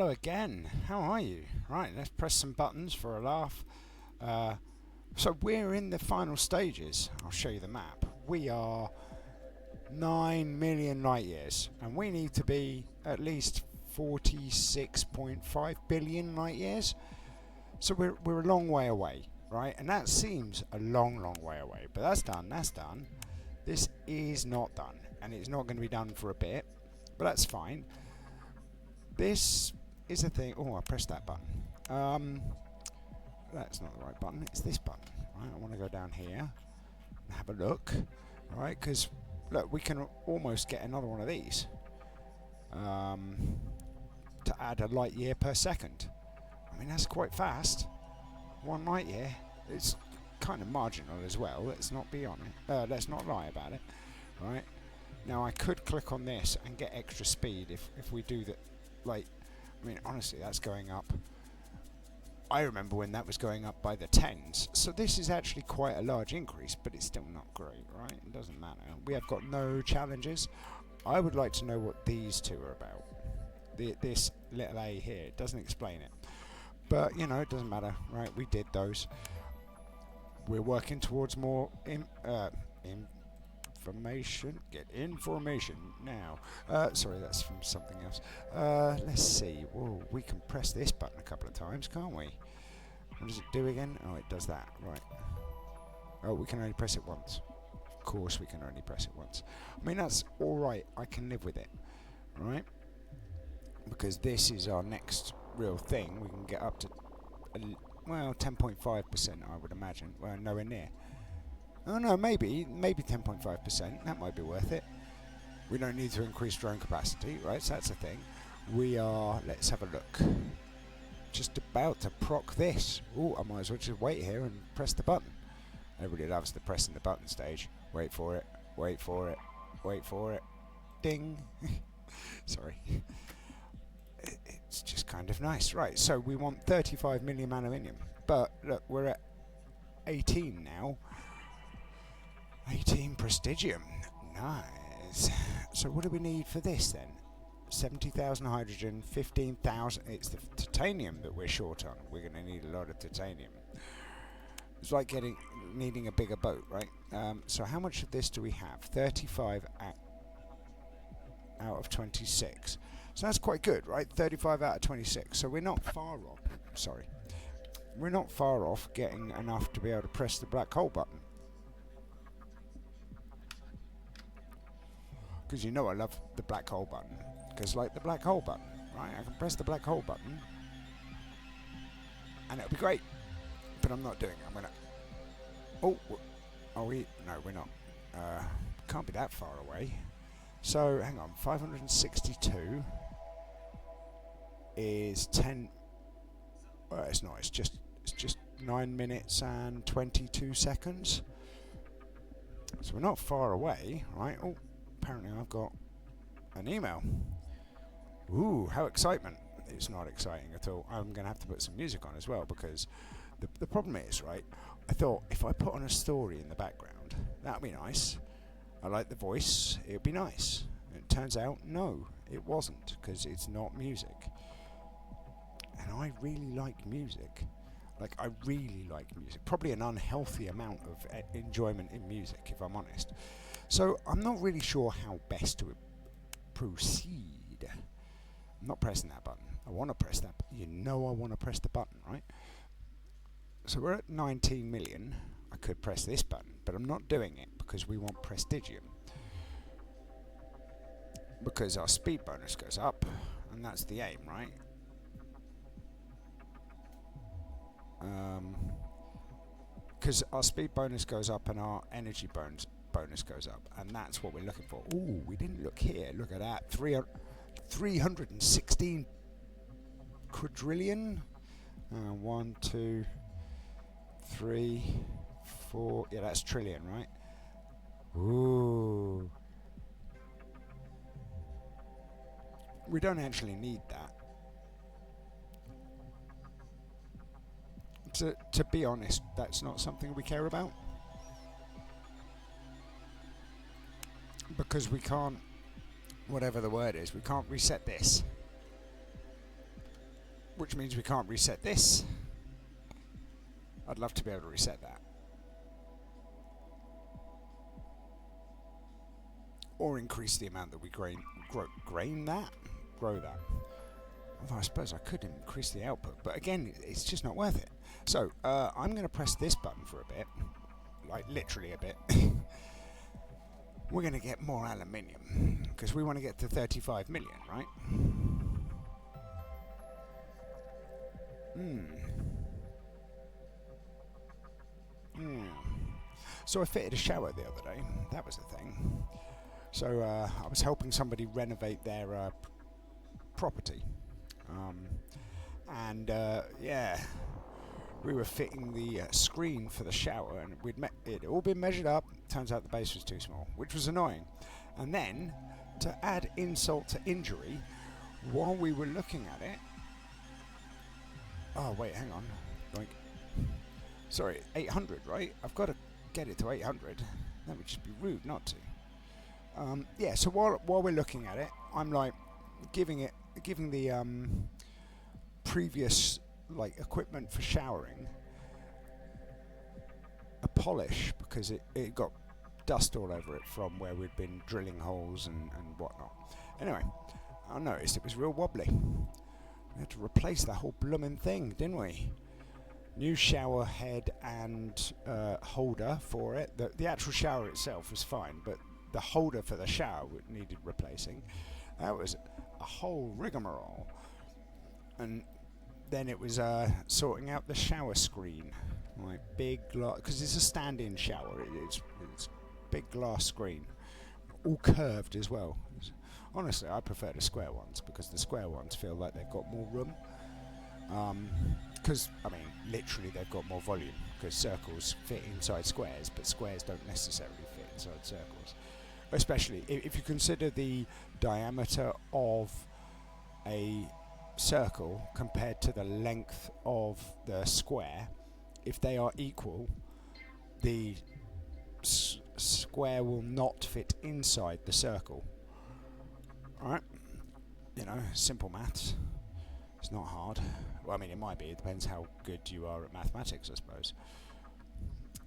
hello again. How are you? Right, let's press some buttons for a laugh. So we're in the final stages. I'll show you the map. We are 9 million light years, and we need to be at least 46.5 billion light years. So we're a long way away, right? And that seems a long way away. But that's done. This is not done, and it's not going to be done for a bit, but that's fine. This is a thing. Oh, I pressed that button. That's not the right button. It's this button. Right, I want to go down here and have a look. Right, because look, we can almost get another one of these to add a light year per second. I mean, that's quite fast. 1 light year. It's kind of marginal as well. Let's not be honest. Let's not lie about it. Right. Now I could click on this and get extra speed if we do that. Like, I mean, honestly, that's going up. I remember when that was going up by the tens. So this is actually quite a large increase, but it's still not great, right? It doesn't matter. We have got no challenges. I would like to know what these two are about. This little A here, it doesn't explain it. But, you know, it doesn't matter, right? We did those. We're working towards more information. Get information now. Sorry, that's from something else. Let's see. Whoa, we can press this button a couple of times, can't we? What does it do again? Oh, it does that. Right. Oh, we can only press it once. Of course, we can only press it once. I mean, that's all right. I can live with it, right? Because this is our next real thing. We can get up to, well, 10.5%, I would imagine. Well, nowhere near. Oh no, maybe 10.5%. That might be worth it. We don't need to increase drone capacity, right? So that's a thing. We are, let's have a look. Just about to proc this. Oh, I might as well just wait here and press the button. Everybody loves the pressing the button stage. Wait for it, wait for it, wait for it. Ding. Sorry. It's just kind of nice. Right, so we want 35 million aluminium. But look, we're at 18 now. 18 prestigium. Nice. So what do we need for this then? 70,000 hydrogen, 15,000. It's the titanium that we're short on. We're going to need a lot of titanium. It's like needing a bigger boat, right? So how much of this do we have? 35 out of 26. So that's quite good, right? 35 out of 26. So we're not far off. Sorry. We're not far off getting enough to be able to press the black hole button. Because you know I love the black hole button. Because like the black hole button, right? I can press the black hole button and it'll be great. But I'm not doing it. I'm gonna. Oh, are we? No, we're not. Can't be that far away. So hang on. 562 is 10. Well, it's not. It's just 9 minutes and 22 seconds. So we're not far away, right? Oh. Apparently I've got an email. Ooh, how excitement. It's not exciting at all. I'm going to have to put some music on as well because the problem is, right, I thought if I put on a story in the background, that would be nice. I like the voice, it would be nice. And it turns out, no, it wasn't because it's not music. And I really like music. Like, I really like music. Probably an unhealthy amount of enjoyment in music, if I'm honest. So I'm not really sure how best to proceed. I'm not pressing that button. I want to press that. You know I want to press the button, right? So we're at 19 million. I could press this button, but I'm not doing it because we want prestigium. Because our speed bonus goes up, and that's the aim, right? Because our speed bonus goes up and our energy bonus goes up, and that's what we're looking for. Ooh, we didn't look here. Look at that. 316 quadrillion. 1, 2, 3, 4. Yeah, that's trillion, right? Ooh. We don't actually need that. To be honest, that's not something we care about. Because we can't, whatever the word is, we can't reset this. which means we can't reset this. I'd love to be able to reset that. Or increase the amount that we grow that. Although I suppose I could increase the output, but again, it's just not worth it. So I'm going to press this button for a bit, like literally a bit. We're going to get more aluminium because we want to get to 35 million, right? So I fitted a shower the other day. That was the thing. So I was helping somebody renovate their property. Yeah, we were fitting the screen for the shower, and it all been measured up. Turns out the base was too small, which was annoying. And then, to add insult to injury, while we were looking at it, oh wait, hang on, like, sorry, 800, right? I've got to get it to 800. That would just be rude not to. Yeah, so while we're looking at it, I'm like giving the previous like equipment for showering a polish because it got dust all over it from where we'd been drilling holes and whatnot. Anyway, I noticed it was real wobbly. We had to replace the whole blooming thing, didn't we? New shower head and holder for it. The actual shower itself was fine, but the holder for the shower needed replacing. That was a whole rigmarole. And then it was sorting out the shower screen, like big glass, because it's a stand-in shower. It's big glass screen, all curved as well. Honestly, I prefer the square ones because the square ones feel like they've got more room. Because I mean, literally, they've got more volume. Because circles fit inside squares, but squares don't necessarily fit inside circles. Especially if you consider the diameter of a circle compared to the length of the square, if they are equal, the square will not fit inside the circle. Alright? You know, simple maths. It's not hard. Well, I mean, it might be. It depends how good you are at mathematics, I suppose.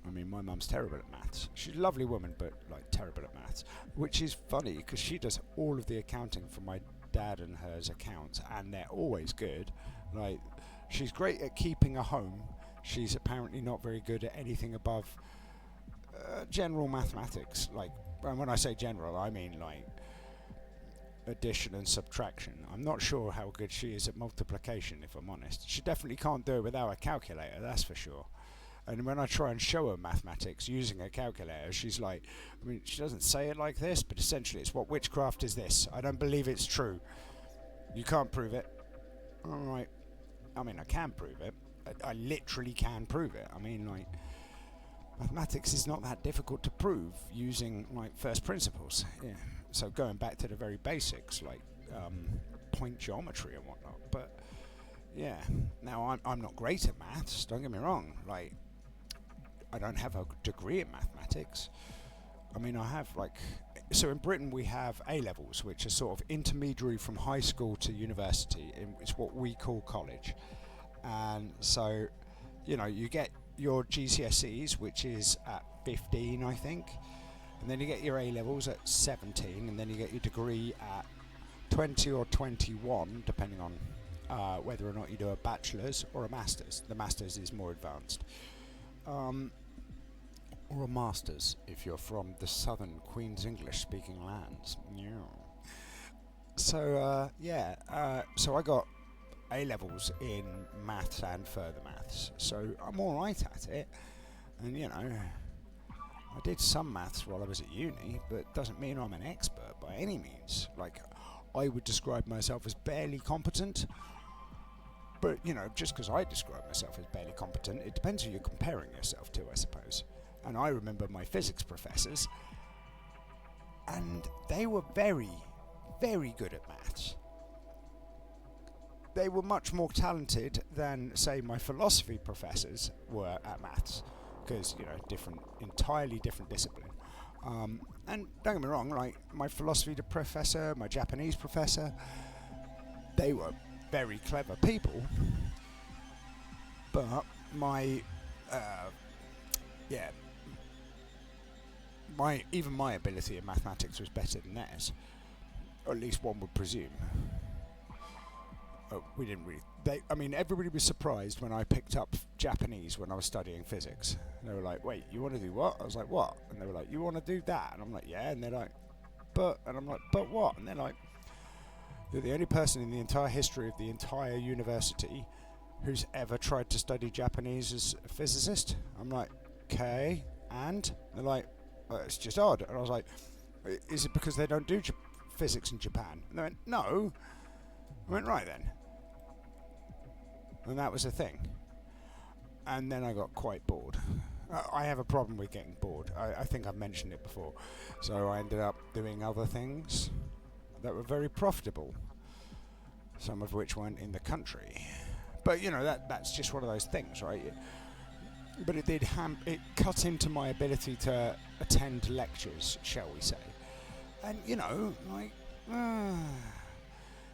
I mean, my mum's terrible at maths. She's a lovely woman, but, like, terrible at maths. Which is funny, because she does all of the accounting for my dad and hers accounts, and they're always good. Like, she's great at keeping a home. She's apparently not very good at anything above general mathematics. Like, and when I say general, I mean, like, addition and subtraction. I'm not sure how good she is at multiplication, if I'm honest. She definitely can't do it without a calculator, that's for sure. And when I try and show her mathematics using a calculator, she's like, I mean, she doesn't say it like this, but essentially it's, what witchcraft is this? I don't believe it's true. You can't prove it. Alright. I mean, I can prove it. I literally can prove it. I mean, like, mathematics is not that difficult to prove using, like, first principles. Yeah. So going back to the very basics, like point geometry and whatnot. But yeah, now I'm not great at maths. Don't get me wrong. Like, I don't have a degree in mathematics. I mean, I have so in Britain we have A levels, which are sort of intermediary from high school to university. It's what we call college. And so, you know, you get your GCSEs, which is at 15, I think. And then you get your A levels at 17, and then you get your degree at 20 or 21, depending on whether or not you do a bachelor's or a master's. The master's is more advanced. Or a master's if you're from the southern Queen's English speaking lands. Yeah. So so I got A levels in maths and further maths. So I'm alright at it. And you know, I did some maths while I was at uni, but it doesn't mean I'm an expert by any means. Like, I would describe myself as barely competent. But, you know, just because I describe myself as barely competent, it depends who you're comparing yourself to, I suppose. And I remember my physics professors, and they were very, very good at maths. They were much more talented than, say, my philosophy professors were at maths. Because, you know, entirely different discipline. And don't get me wrong, like, my philosophy professor, my Japanese professor, they were very clever people, but my yeah, my ability in mathematics was better than theirs, or at least one would presume. We didn't really. Everybody was surprised when I picked up Japanese when I was studying physics. They were like, "Wait, you want to do what?" I was like, "What?" And they were like, "You want to do that?" And I'm like, "Yeah." And they're like, "But," and I'm like, "But what?" And they're like, "You're the only person in the entire history of the entire university who's ever tried to study Japanese as a physicist." I'm like, "Okay," and they're like, "It's just odd." And I was like, "Is it because they don't do physics in Japan?" And they went, "No." I went, "Right then." And that was the thing. And then I got quite bored. I have a problem with getting bored. I think I've mentioned it before. So I ended up doing other things that were very profitable, some of which weren't in the country. But that's just one of those things, right? But it did it cut into my ability to attend lectures, shall we say. And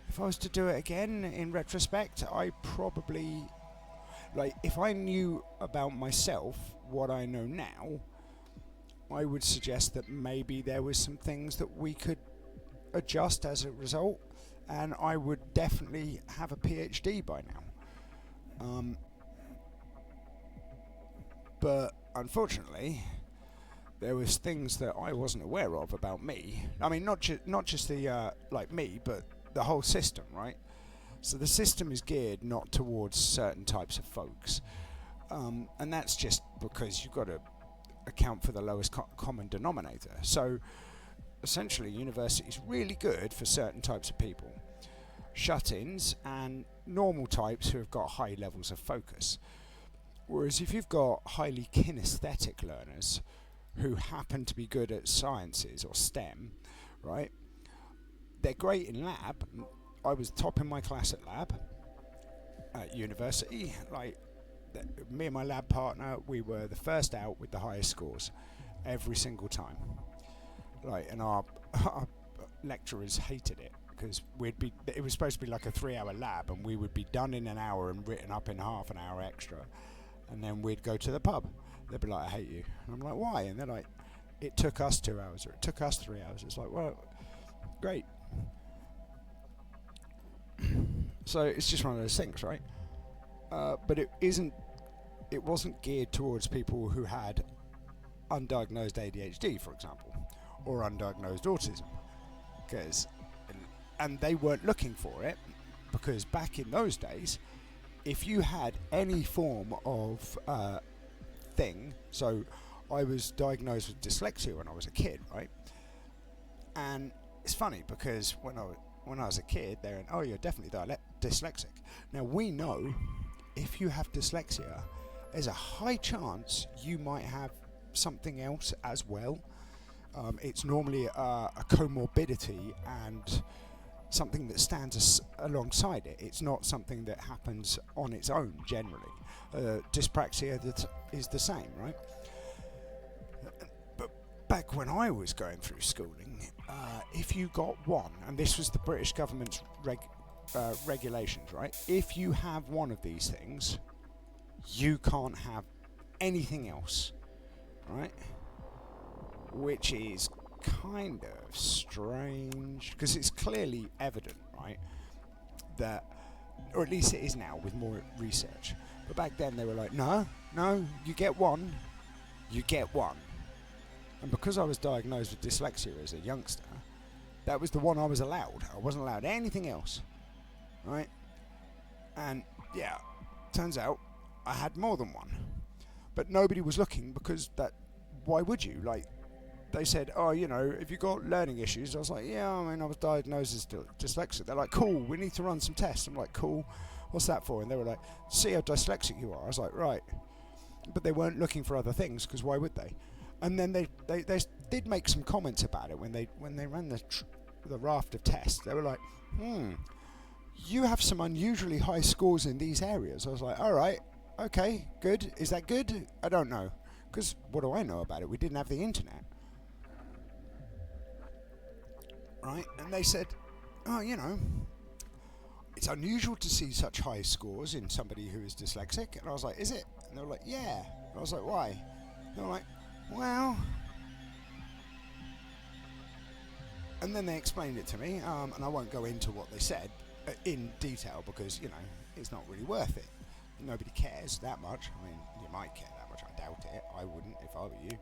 if I was to do it again, in retrospect, I probably, if I knew about myself what I know now, I would suggest that maybe there was some things that we could adjust as a result, and I would definitely have a PhD by now. But unfortunately, there was things that I wasn't aware of about me. I mean, not just the me, but the whole system, right? So the system is geared not towards certain types of folks, and that's just because you've got to account for the lowest common denominator. So essentially, university is really good for certain types of people, shut-ins and normal types who have got high levels of focus. Whereas if you've got highly kinesthetic learners who happen to be good at sciences or STEM, right? They're great in lab. I was top in my class at lab at university. Me and my lab partner, we were the first out with the highest scores every single time. And our lecturers hated it because it was supposed to be like a 3-hour lab, and we would be done in an hour and written up in half an hour extra, and then we'd go to the pub. They'd be like, "I hate you." And I'm like, "Why?" And they're like, "It took us 2 hours, or it took us 3 hours." It's like, well, great. So it's just one of those things, right? But it wasn't geared towards people who had undiagnosed ADHD, for example, or undiagnosed autism, and they weren't looking for it, because back in those days, if you had any form of thing, so I was diagnosed with dyslexia when I was a kid, right? And it's funny because when I was a kid, they went, "Oh, you're definitely dyslexic." Now we know if you have dyslexia, there's a high chance you might have something else as well. It's normally a comorbidity and something that stands alongside it. It's not something that happens on its own generally. Dyspraxia is the same, right? But back when I was going through schooling, if you got one, and this was the British government's regulations, right? If you have one of these things, you can't have anything else, right? Which is kind of strange, because it's clearly evident, right, that, or at least it is now with more research, but back then they were like, no, you get one. And because I was diagnosed with dyslexia as a youngster, that was the one I was allowed. I wasn't allowed anything else, right? And yeah, turns out I had more than one, but nobody was looking, because why would you? They said, "Oh, if you got learning issues." I was like, "Yeah, I was diagnosed as dyslexic." They're like, "Cool, we need to run some tests." I'm like, "Cool, what's that for?" And they were like, "See how dyslexic you are." I was like, "Right." But they weren't looking for other things, because why would they? And then they did make some comments about it when they ran the raft of tests. They were like, "You have some unusually high scores in these areas." I was like, "All right, okay, good. Is that good? I don't know, because what do I know about it? We didn't have the internet." Right? And they said, "Oh, it's unusual to see such high scores in somebody who is dyslexic. And I was like, is it? And they were like, yeah. And I was like, why? And they were like, well. And then they explained it to me, and I won't go into what they said in detail because, it's not really worth it. Nobody cares that much. I mean, you might care that much. I doubt it. I wouldn't if I were you.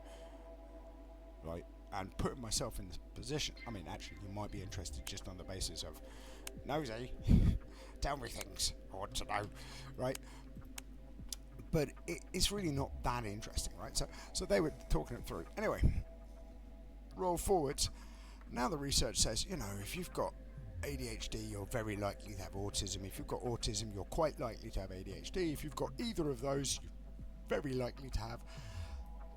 Right? And putting myself in this position, I mean, actually, you might be interested just on the basis of, nosy, tell me things I want to know, right? But it's really not that interesting, right? So they were talking it through. Anyway, roll forwards. Now the research says, if you've got ADHD, you're very likely to have autism. If you've got autism, you're quite likely to have ADHD. If you've got either of those, you're very likely to have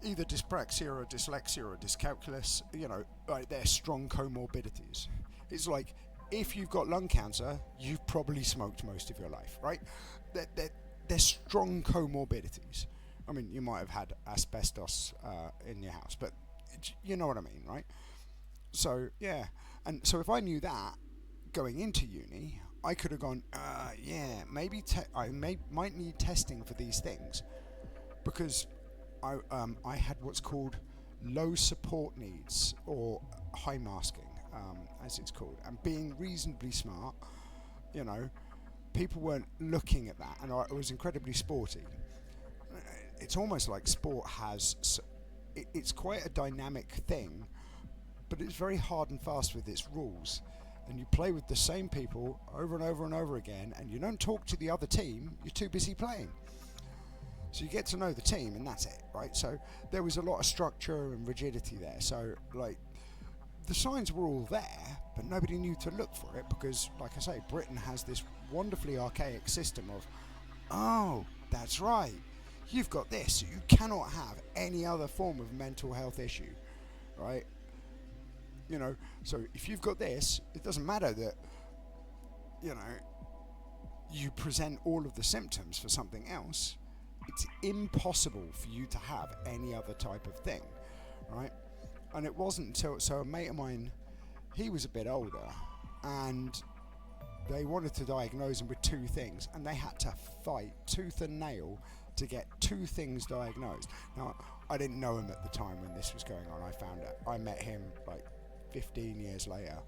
either dyspraxia or dyslexia or dyscalculia. Like they're strong comorbidities. It's like if you've got lung cancer, you've probably smoked most of your life, right? They're strong comorbidities. I mean, you might have had asbestos in your house, but you know what I mean, right? So, yeah. And so if I knew that going into uni, I could have gone, maybe I might need testing for these things because I had what's called low support needs or high masking, as it's called. And being reasonably smart, people weren't looking at that, and I was incredibly sporty. It's almost like sport has, it's quite a dynamic thing, but it's very hard and fast with its rules. And you play with the same people over and over and over again, and you don't talk to the other team, you're too busy playing. So you get to know the team, and that's it, right? So there was a lot of structure and rigidity there. So, the signs were all there, but nobody knew to look for it because, like I say, Britain has this wonderfully archaic system of, oh, that's right, you've got this, so you cannot have any other form of mental health issue, right? So if you've got this, it doesn't matter that, you present all of the symptoms for something else. It's impossible for you to have any other type of thing, right? And it wasn't until, so a mate of mine, he was a bit older, and they wanted to diagnose him with two things, and they had to fight tooth and nail to get two things diagnosed. Now, I didn't know him at the time when this was going on. I met him 15 years later,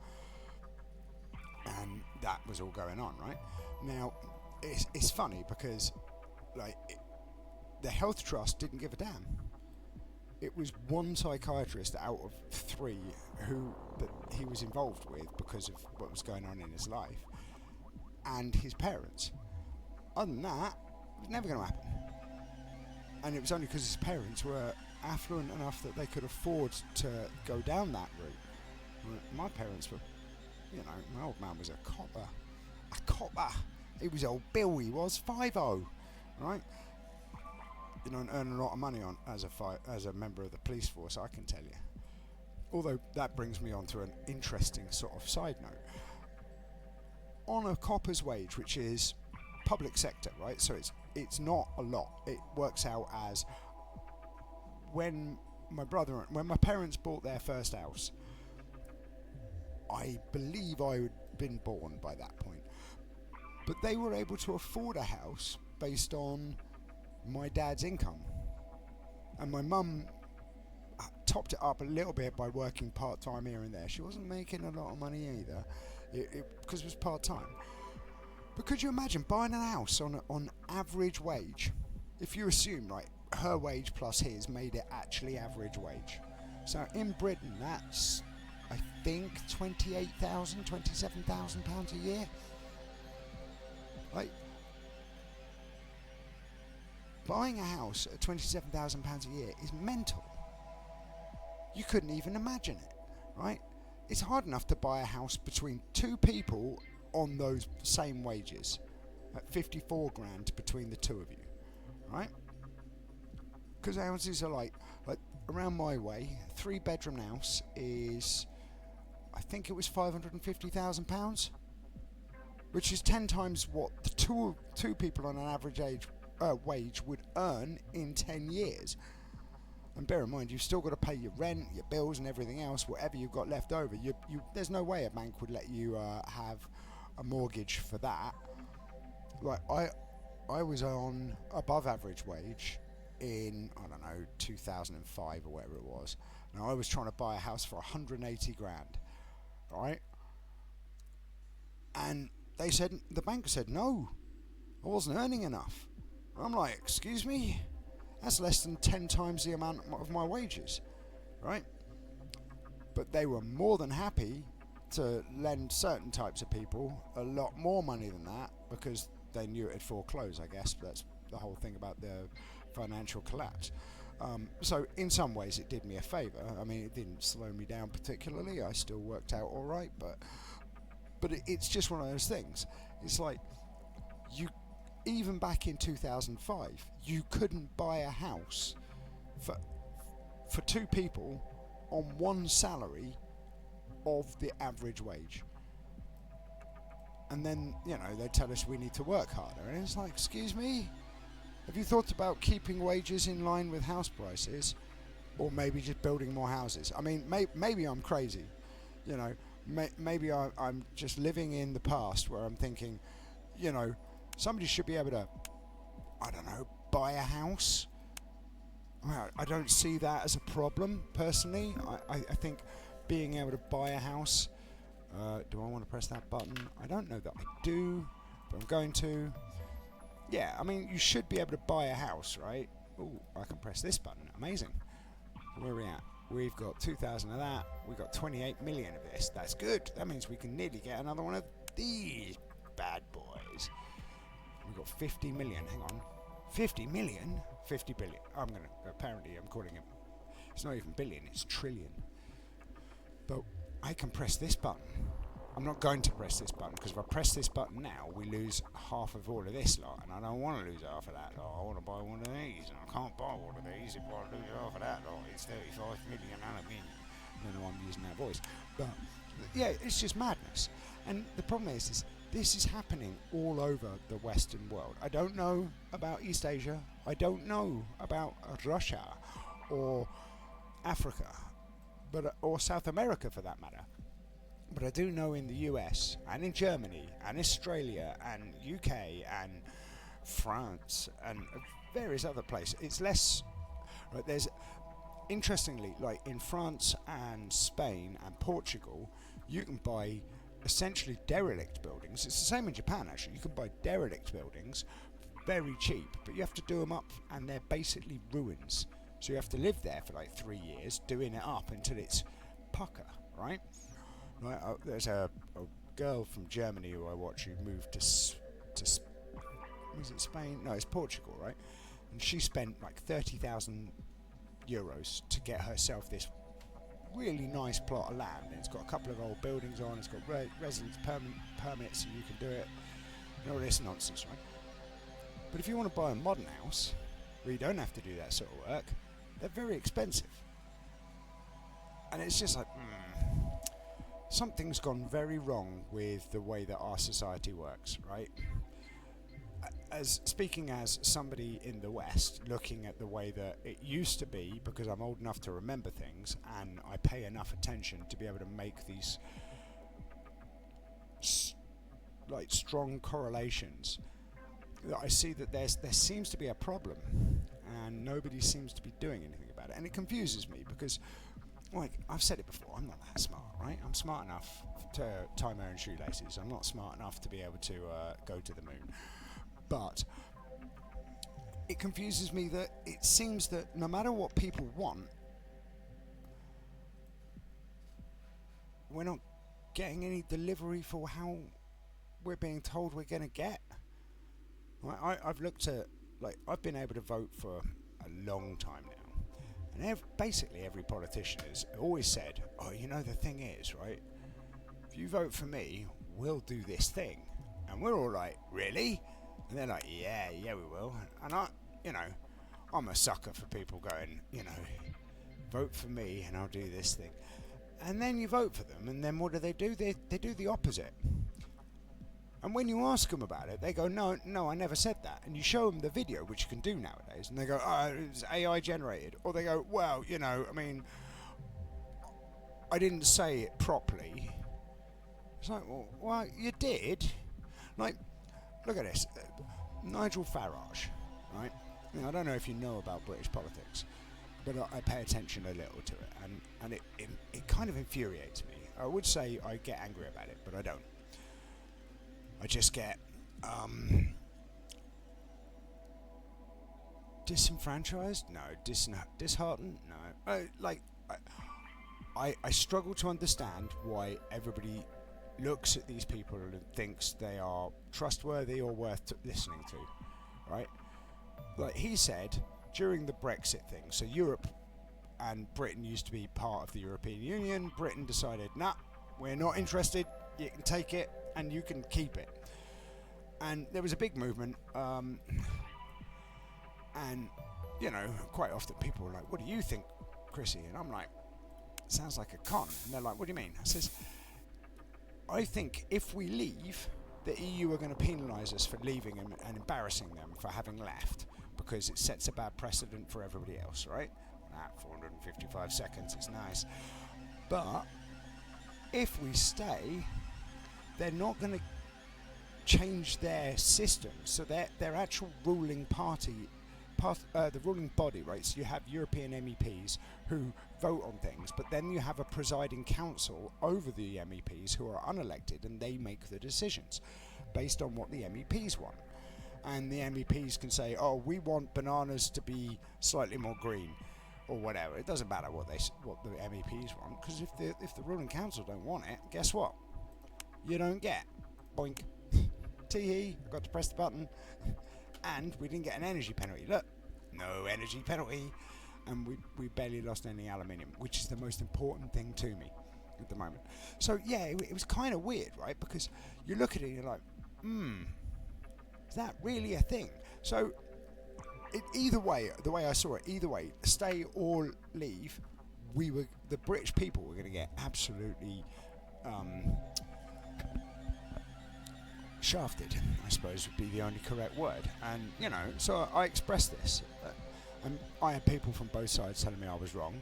and that was all going on, right? Now, it's funny because, the health trust didn't give a damn. It was one psychiatrist out of three that he was involved with because of what was going on in his life, and his parents. Other than that, it was never going to happen. And it was only because his parents were affluent enough that they could afford to go down that route. My parents were, my old man was a copper. He was old Bill, he was, 5-0, right? And earn a lot of money on as a member of the police force, I can tell you. Although that brings me on to an interesting sort of side note. On a copper's wage, which is public sector, right? So it's not a lot. It works out as when my parents bought their first house, I believe I had been born by that point. But they were able to afford a house based on my dad's income. And my mum topped it up a little bit by working part-time here and there. She wasn't making a lot of money either, because it was part-time. But could you imagine buying a house on average wage? If you assume, her wage plus his made it actually average wage. So in Britain, that's, I think, £28,000, £27,000 a year. Buying a house at £27,000 a year is mental. You couldn't even imagine it, right? It's hard enough to buy a house between two people on those same wages at 54 grand between the two of you, right? Because houses are like around my way, 3-bedroom house is, I think it was £550,000, which is 10 times what the two people on an average wage would earn in 10 years. And bear in mind, you've still got to pay your rent, your bills and everything else, whatever you've got left over. There's no way a bank would let you have a mortgage for that. Like I was on above average wage in, I don't know, 2005 or whatever it was. Now I was trying to buy a house for 180 grand, right? And they said, the bank said no, I wasn't earning enough. I'm like, excuse me? That's less than 10 times the amount of my wages, right? But they were more than happy to lend certain types of people a lot more money than that because they knew it'd foreclose, I guess. That's the whole thing about the financial collapse. So in some ways it did me a favour. I mean, it didn't slow me down particularly. I still worked out all right, but it's just one of those things. It's like, you, even back in 2005, you couldn't buy a house for two people on one salary of the average wage. And then, they tell us we need to work harder. And it's like, excuse me? Have you thought about keeping wages in line with house prices? Or maybe just building more houses? I mean, maybe I'm crazy. Maybe I'm just living in the past where I'm thinking, somebody should be able to, I don't know, buy a house. Well, I don't see that as a problem, personally. I think being able to buy a house, do I want to press that button? I don't know that I do, but I'm going to. Yeah, I mean, you should be able to buy a house, right? Oh, I can press this button. Amazing. Where are we at? We've got 2,000 of that. We've got 28 million of this. That's good. That means we can nearly get another one of these bad boys. We've got 50 million. Hang on. 50 million? 50 billion. Apparently I'm calling it. It's not even billion, it's trillion. But I can press this button. I'm not going to press this button, because if I press this button now, we lose half of all of this lot, and I don't want to lose half of that lot. I want to buy one of these, and I can't buy one of these if I lose half of that lot. It's 35 million and a million. I don't know why I'm using that voice. But, yeah, it's just madness. And the problem is this is happening all over the Western world. I don't know about East Asia. I don't know about Russia or Africa, or South America for that matter. But I do know in the US and in Germany and Australia and UK and France and various other places, it's less. Right, there's, interestingly, like in France and Spain and Portugal, you can buy essentially derelict buildings. It's the same in Japan, actually. You can buy derelict buildings very cheap, but you have to do them up, and they're basically ruins. So you have to live there for like 3 years, doing it up until it's pucker, right? Right, there's a girl from Germany who I watch who moved to was it Spain? No, it's Portugal, right? And she spent like 30,000 euros to get herself this really nice plot of land. It's got a couple of old buildings on. It's got residence permits, so you can do it. And all this nonsense, right? But if you want to buy a modern house where you don't have to do that sort of work, they're very expensive. And it's just like, something's gone very wrong with the way that our society works, right? Speaking as somebody in the West, looking at the way that it used to be, because I'm old enough to remember things and I pay enough attention to be able to make these strong correlations, that I see that there seems to be a problem and nobody seems to be doing anything about it. And it confuses me because, like I've said it before, I'm not that smart, right? I'm smart enough to tie my own shoelaces. I'm not smart enough to be able to go to the moon. But it confuses me that it seems that no matter what people want, we're not getting any delivery for how we're being told we're going to get. I've looked at, I've been able to vote for a long time now. And basically every politician has always said, the thing is, right, if you vote for me, we'll do this thing. And we're all like, really? And they're like, yeah, we will. And I'm a sucker for people going, vote for me and I'll do this thing. And then you vote for them, and then what do? They do the opposite. And when you ask them about it, they go, no, I never said that. And you show them the video, which you can do nowadays, and they go, it's AI generated. Or they go, well, I didn't say it properly, It's like, well, you did. Like, look at this. Nigel Farage, right? I don't know if you know about British politics, but I pay attention a little to it, and it kind of infuriates me. I would say I get angry about it, but I don't. I just get disenfranchised? No. Disheartened? No. I struggle to understand why everybody looks at these people and thinks they are trustworthy or worth listening to, right? Like he said during the Brexit thing, so Europe and Britain used to be part of the European Union. Britain decided, nah, we're not interested, you can take it and you can keep it. And there was a big movement, and quite often people are like, what do you think, Chrissy? And I'm like, sounds like a con. And they're like, what do you mean? I says, I think if we leave, the EU are going to penalise us for leaving and embarrassing them for having left, because it sets a bad precedent for everybody else, right? 455 seconds is nice. But if we stay, they're not going to change their system. So their actual ruling party, the ruling body, right? So you have European MEPs who vote on things, but then you have a presiding council over the MEPs who are unelected, and they make the decisions based on what the MEPs want. And the MEPs can say, oh, we want bananas to be slightly more green, or whatever. It doesn't matter what the MEPs want, because if the ruling council don't want it, guess what? You don't get. Boink. Tee-hee, I got to press the button. And we didn't get an energy penalty. Look, no energy penalty. And we barely lost any aluminium, which is the most important thing to me at the moment. So yeah, it was kind of weird, right? Because you look at it and you're like, is that really a thing? So either way, the way I saw it, either way, stay or leave, the British people were going to get absolutely shafted, I suppose would be the only correct word. And so I expressed this, and I had people from both sides telling me I was wrong.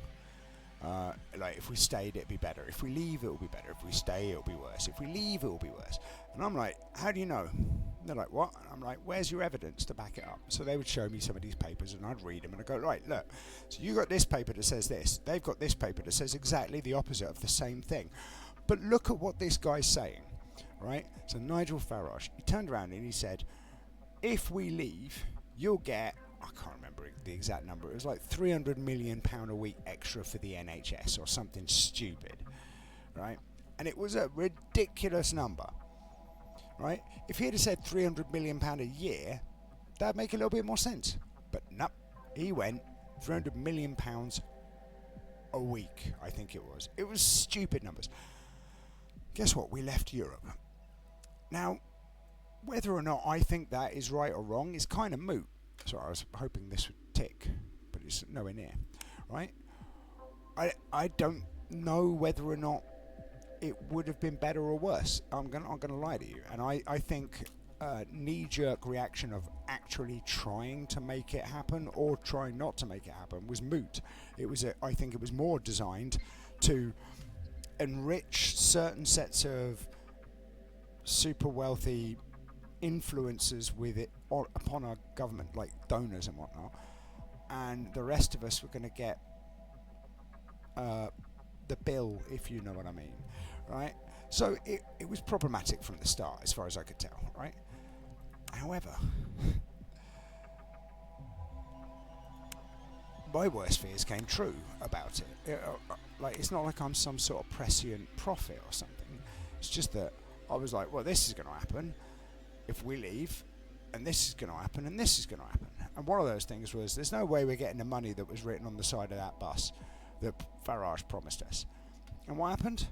Like, if we stayed, it'd be better. If we leave, it'll be better. If we stay, it'll be worse. If we leave, it'll be worse. And I'm like, how do you know? And they're like, what? And I'm like, where's your evidence to back it up? So they would show me some of these papers, and I'd read them, and I'd go, right, look, so you got this paper that says this. They've got this paper that says exactly the opposite of the same thing. But look at what this guy's saying, right? So Nigel Farage, he turned around and he said, if we leave, you'll get, I can't remember the exact number, it was like £300 million a week extra for the NHS or something stupid, right? And it was a ridiculous number, right? If he had said £300 million a year, that'd make a little bit more sense. But nope, he went £300 million a week, I think it was. It was stupid numbers. Guess what? We left Europe. Now, whether or not I think that is right or wrong is kind of moot. So I was hoping this would tick, but it's nowhere near, right? I don't know whether or not it would have been better or worse. I'm gonna lie to you, and I think knee-jerk reaction of actually trying to make it happen or trying not to make it happen was moot. I think it was more designed to enrich certain sets of super wealthy influences with it upon our government, like donors and whatnot, and the rest of us were going to get the bill, if you know what I mean, right? So it was problematic from the start, as far as I could tell, right? However, my worst fears came true about it. Like, it's not like I'm some sort of prescient prophet or something. It's just that I was like, well, this is going to happen if we leave, and this is going to happen, and this is going to happen. And one of those things was, there's no way we're getting the money that was written on the side of that bus that Farage promised us. And what happened?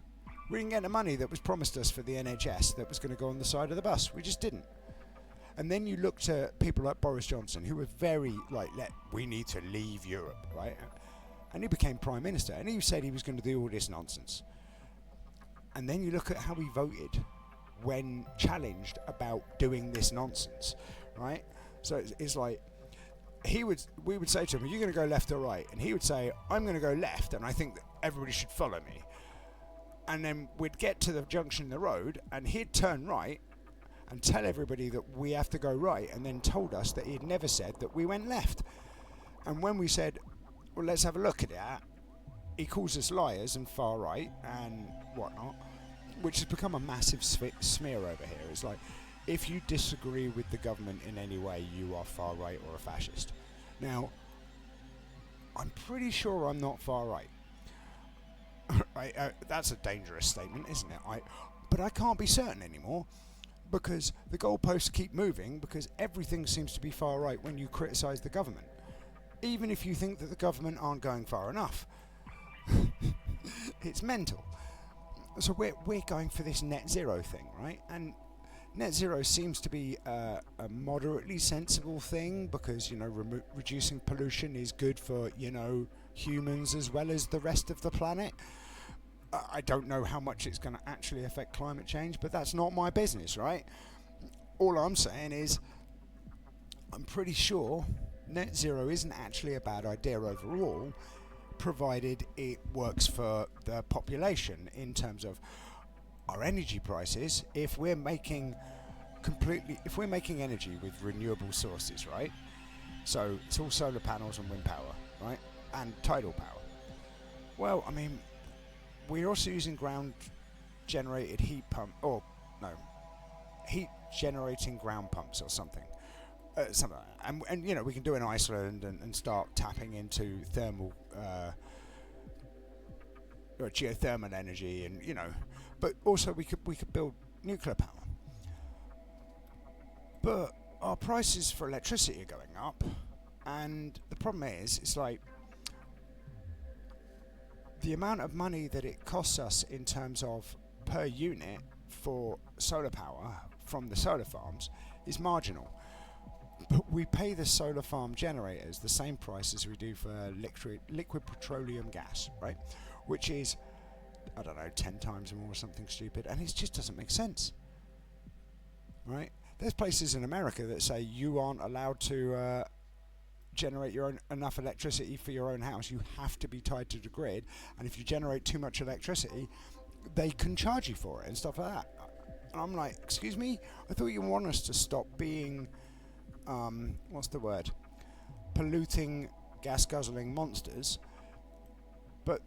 We didn't get the money that was promised us for the NHS that was going to go on the side of the bus. We just didn't. And then you looked at people like Boris Johnson, who were very like, we need to leave Europe, right? And he became Prime Minister, and he said he was going to do all this nonsense. And then you look at how he voted when challenged about doing this nonsense, right? So it's like, we would say to him, are you going to go left or right? And he would say, I'm going to go left, and I think that everybody should follow me. and then we'd get to the junction in the road, and he'd turn right and tell everybody that we have to go right, and then told us that he'd never said that we went left. And when we said, well, let's have a look at that, he calls us liars and far right and whatnot, which has become a massive smear over here. It's like, if you disagree with the government in any way, you are far right or a fascist. Now, I'm pretty sure I'm not far right. That's a dangerous statement, isn't it? But I can't be certain anymore, because the goalposts keep moving, because everything seems to be far right when you criticise the government, even if you think that the government aren't going far enough. It's mental. So we're going for this net zero thing, right? And net zero seems to be a moderately sensible thing, because, reducing pollution is good for, humans as well as the rest of the planet. I don't know how much it's going to actually affect climate change, but that's not my business, right? All I'm saying is, I'm pretty sure net zero isn't actually a bad idea overall, provided it works for the population in terms of our energy prices. If we're making energy with renewable sources, right? So it's all solar panels and wind power, right? And tidal power. Well, I mean, we're also using ground generated heat generating ground pumps or something. Something like that. And we can do it in Iceland and start tapping into thermal or geothermal energy, and but also we could build nuclear power. But our prices for electricity are going up, and the problem is, it's like the amount of money that it costs us in terms of per unit for solar power from the solar farms is marginal. But we pay the solar farm generators the same price as we do for liquid petroleum gas, right? Which is, 10 times more or something stupid, and it just doesn't make sense, right? There's places in America that say you aren't allowed to generate enough electricity for your own house. You have to be tied to the grid, and if you generate too much electricity, they can charge you for it and stuff like that. And I'm like, excuse me? I thought you want us to stop being polluting, gas-guzzling monsters, but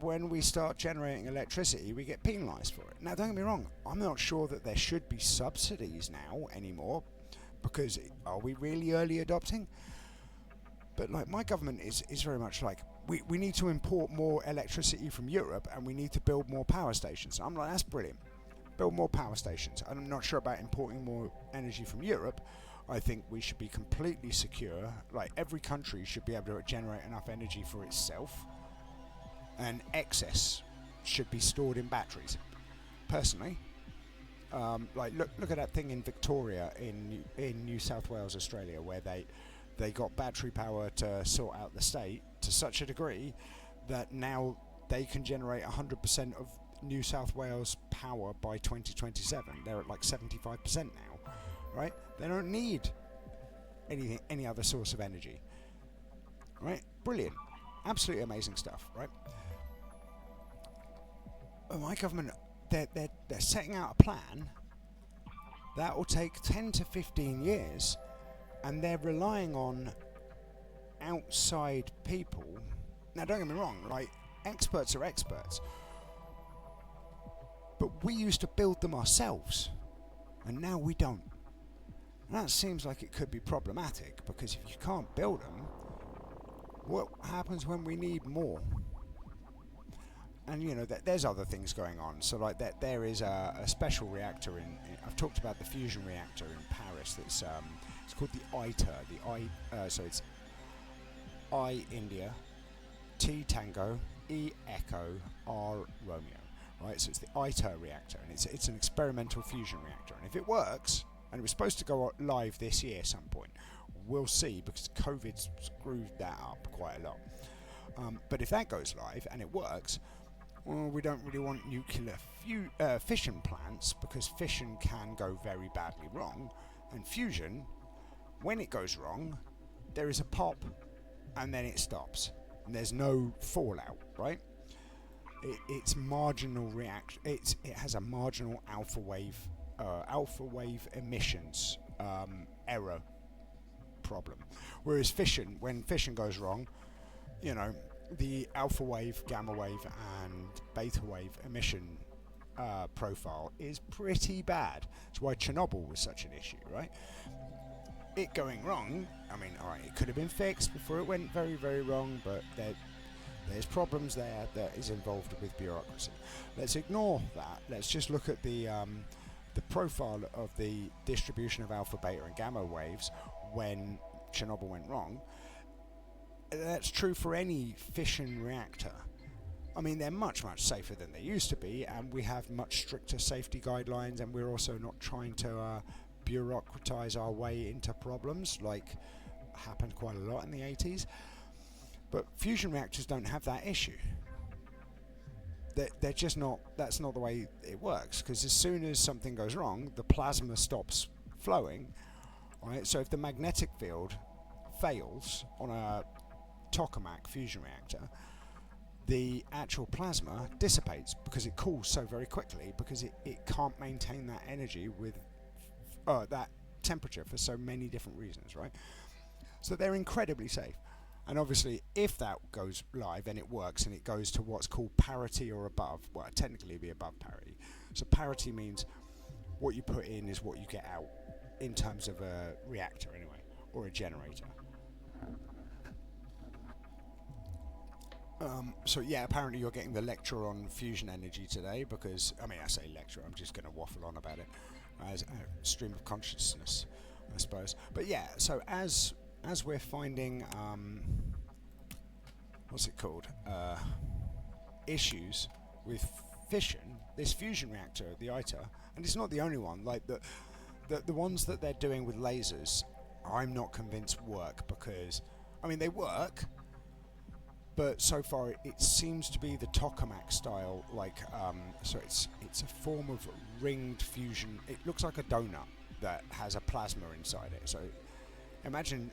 when we start generating electricity, we get penalised for it. Now, don't get me wrong, I'm not sure that there should be subsidies now anymore, because are we really early adopting? But my government is very much like, we need to import more electricity from Europe, and we need to build more power stations. I'm like, that's brilliant. Build more power stations. I'm not sure about importing more energy from Europe. I think we should be completely secure. Like, every country should be able to generate enough energy for itself, and excess should be stored in batteries. Personally, look at that thing in Victoria in New South Wales, Australia, where they got battery power to sort out the state to such a degree that now they can generate 100% of New South Wales power by 2027. They're at like 75% now, right? They don't need any other source of energy, right? Brilliant, absolutely amazing stuff, right? But my government, they're setting out a plan that will take 10 to 15 years, and they're relying on outside people. Now, don't get me wrong, like, experts are experts, but we used to build them ourselves, and now we don't. And that seems like it could be problematic, because if you can't build them, what happens when we need more? And there's other things going on. So like that, there is a special reactor I've talked about the fusion reactor in Paris. That's it's called the ITER. So it's I India, T Tango, E Echo, R Romeo. Right. So it's the ITER reactor, and it's an experimental fusion reactor. And if it works, and it was supposed to go live this year at some point, we'll see, because COVID screwed that up quite a lot. But if that goes live and it works, well, we don't really want nuclear fission plants, because fission can go very badly wrong, and fusion, when it goes wrong, there is a pop, and then it stops, and there's no fallout, right? its marginal reaction. It has a marginal alpha wave emissions error problem. Whereas fission, when fission goes wrong, you know, the alpha wave, gamma wave, and beta wave emission profile is pretty bad. That's why Chernobyl was such an issue, right? It going wrong, I mean, alright, it could have been fixed before it went very, very wrong, but there's problems there that is involved with bureaucracy. Let's ignore that. Let's just look at the profile of the distribution of alpha, beta, and gamma waves when Chernobyl went wrong. That's true for any fission reactor. I mean, they're much, much safer than they used to be, and we have much stricter safety guidelines, and we're also not trying to bureaucratize our way into problems like happened quite a lot in the 80s. But fusion reactors don't have that issue. They're just not, that's not the way it works, because as soon as something goes wrong, the plasma stops flowing, right? So if the magnetic field fails on a tokamak fusion reactor, the actual plasma dissipates because it cools so very quickly, because it can't maintain that energy with that temperature for so many different reasons, right? So they're incredibly safe. And obviously, if that goes live and it works and it goes to what's called parity or above, well, technically it'd be above parity. So parity means what you put in is what you get out in terms of a reactor anyway, or a generator. So yeah, apparently you're getting the lecture on fusion energy today, because, I mean, I say lecture, I'm just going to waffle on about it as a stream of consciousness, I suppose. But yeah, so as we're finding, what's it called, issues with fission, this fusion reactor, the ITER, and it's not the only one, like the ones that they're doing with lasers, I'm not convinced work, because, I mean, they work, but so far it seems to be the tokamak style, like, so it's a form of ringed fusion. It looks like a donut that has a plasma inside it. So imagine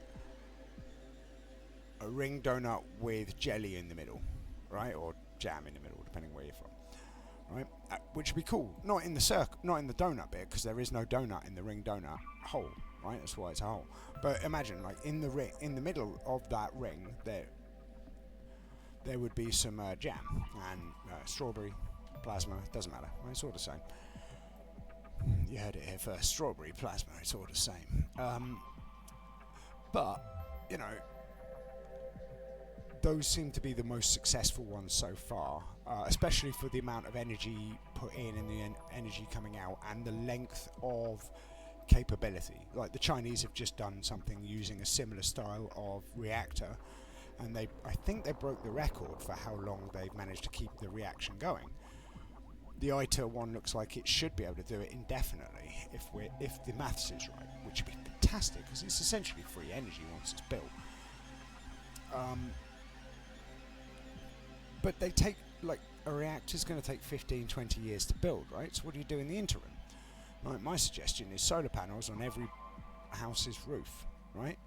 a ring donut with jelly in the middle, right, or jam in the middle, depending where you're from, right? Which would be cool. Not in the circle, not in the donut bit, because there is no donut in the ring donut hole, right? That's why it's a hole. But imagine, like, in the ring, in the middle of that ring, there would be some jam and strawberry, plasma, doesn't matter, right? It's all the same. You heard it here first, strawberry, plasma, it's all the same. But, you know, those seem to be the most successful ones so far, especially for the amount of energy put in and the energy coming out and the length of capability. Like the Chinese have just done something using a similar style of reactor, and I think they broke the record for how long they've managed to keep the reaction going. The ITER one looks like it should be able to do it indefinitely if the maths is right, which would be fantastic, because it's essentially free energy once it's built. But they take, like, a reactor's going to take 15-20 years to build, right? So what do you do in the interim? Right, my suggestion is solar panels on every house's roof, right?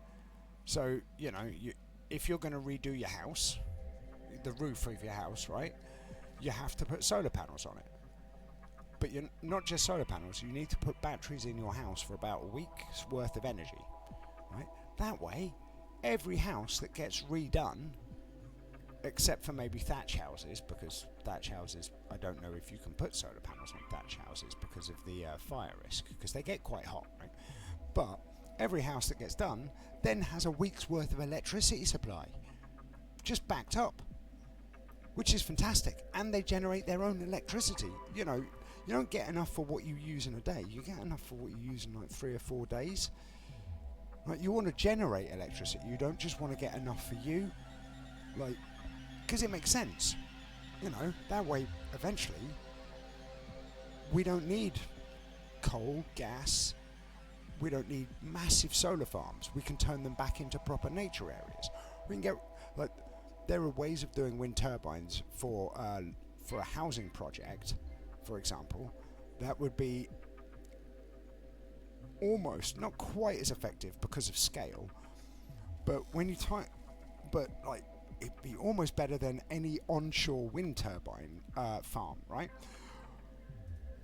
So, you know, if you're going to redo your house, the roof of your house, right, you have to put solar panels on it. But you're not just solar panels, you need to put batteries in your house for about a week's worth of energy, right? That way, every house that gets redone, except for maybe thatch houses, because thatch houses, I don't know if you can put solar panels on thatch houses because of the fire risk, because they get quite hot, right? But every house that gets done then has a week's worth of electricity supply, just backed up, which is fantastic. And they generate their own electricity. You know, you don't get enough for what you use in a day. You get enough for what you use in like 3 or 4 days. Like, you want to generate electricity. You don't just want to get enough for you. Like, because it makes sense. You know, that way, eventually, we don't need coal, gas. We don't need massive solar farms. We can turn them back into proper nature areas. We can get, like, there are ways of doing wind turbines for a housing project, for example, that would be almost, not quite as effective because of scale, but when you but like it'd be almost better than any onshore wind turbine farm, right?